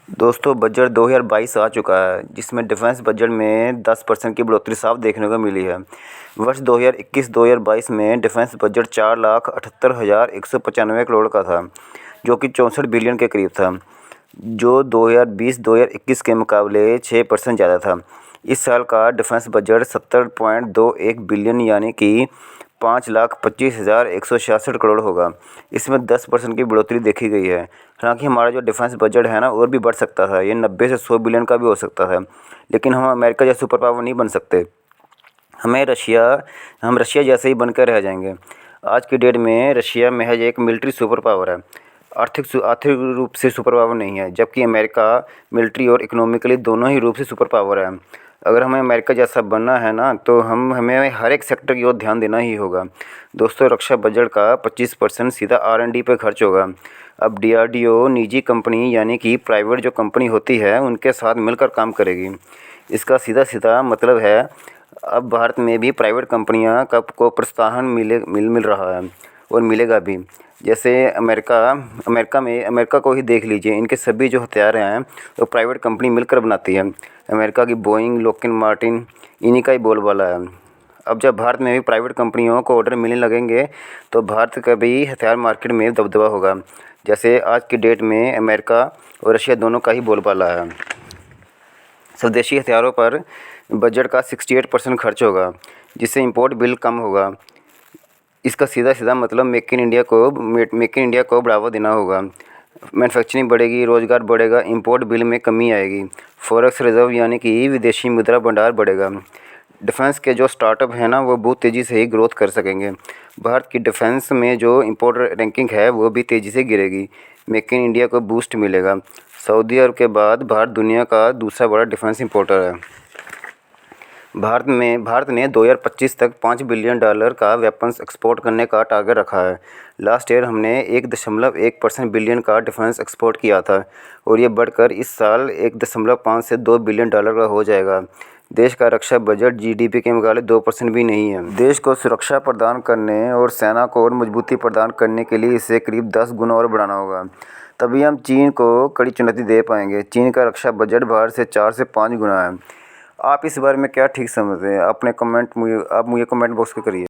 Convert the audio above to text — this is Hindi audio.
दोस्तों बजट 2022 आ चुका है जिसमें डिफेंस बजट में 10% की बढ़ोतरी साफ देखने को मिली है। वर्ष 2021-2022 में डिफेंस बजट 4,78,195 करोड़ का था, जो कि 64 बिलियन के करीब था, जो 2020-2021 के मुकाबले 6% ज़्यादा था। इस साल का डिफेंस बजट 70.21 बिलियन यानी कि 5,25,166 करोड़ होगा। इसमें 10% की बढ़ोतरी देखी गई है। हालांकि हमारा जो डिफेंस बजट है ना, और भी बढ़ सकता था। ये 90 से 100 बिलियन का भी हो सकता था, लेकिन हम अमेरिका जैसे सुपर पावर नहीं बन सकते। हम रशिया जैसे ही बनकर रह जाएंगे। आज की डेट में रशिया महज एक मिलिट्री सुपर पावर है, आर्थिक रूप से सुपर पावर नहीं है, जबकि अमेरिका मिलिट्री और इकोनॉमिकली दोनों ही रूप से सुपर पावर है। अगर हमें अमेरिका जैसा बनना है ना, तो हमें हर एक सेक्टर की ओर ध्यान देना ही होगा। दोस्तों, रक्षा बजट का 25% सीधा R&D पे खर्च होगा। अब DRDO निजी कंपनी यानी कि प्राइवेट जो कंपनी होती है उनके साथ मिलकर काम करेगी। इसका सीधा सीधा मतलब है, अब भारत में भी प्राइवेट कंपनियां को प्रोत्साहन मिल रहा है और मिलेगा भी। जैसे अमेरिका को ही देख लीजिए, इनके सभी जो हथियार हैं वो प्राइवेट कंपनी मिलकर बनाती है। अमेरिका की बोइंग, लॉकहीड मार्टिन इन्हीं का ही बोलबाला है। अब जब भारत में भी प्राइवेट कंपनियों को ऑर्डर मिलने लगेंगे तो भारत का भी हथियार मार्केट में दबदबा होगा। जैसे आज की डेट में अमेरिका और रशिया दोनों का ही बोलबाला है। स्वदेशी हथियारों पर बजट का 68% खर्च होगा, जिससे इंपोर्ट बिल कम होगा। इसका सीधा सीधा मतलब मेक इन इंडिया को बढ़ावा देना होगा। मैन्युफैक्चरिंग बढ़ेगी, रोजगार बढ़ेगा, इंपोर्ट बिल में कमी आएगी। फॉरेक्स रिजर्व यानी कि विदेशी मुद्रा भंडार बढ़ेगा। डिफेंस के जो स्टार्टअप हैं ना, वो बहुत तेज़ी से ही ग्रोथ कर सकेंगे। भारत की डिफेंस में जो इंपोर्ट रैंकिंग है वो भी तेज़ी से गिरेगी। मेक इन इंडिया को बूस्ट मिलेगा। सऊदी अरब के बाद भारत दुनिया का दूसरा बड़ा डिफेंस इंपोर्टर है। भारत ने 2025 तक $5 बिलियन का वेपन्स एक्सपोर्ट करने का टारगेट रखा है। लास्ट ईयर हमने 1.1% बिलियन का डिफेंस एक्सपोर्ट किया था, और ये बढ़कर इस साल 1.5 से $2 बिलियन का हो जाएगा। देश का रक्षा बजट GDP के मुकाबले 2% भी नहीं है। देश को सुरक्षा प्रदान करने और सेना को और मजबूती प्रदान करने के लिए इसे करीब 10 गुना और बढ़ाना होगा, तभी हम चीन को कड़ी चुनौती दे पाएंगे। चीन का रक्षा बजट भारत से 4 से 5 गुना है। आप इस बारे में क्या ठीक समझते हैं? आप मुझे कमेंट बॉक्स में करिए।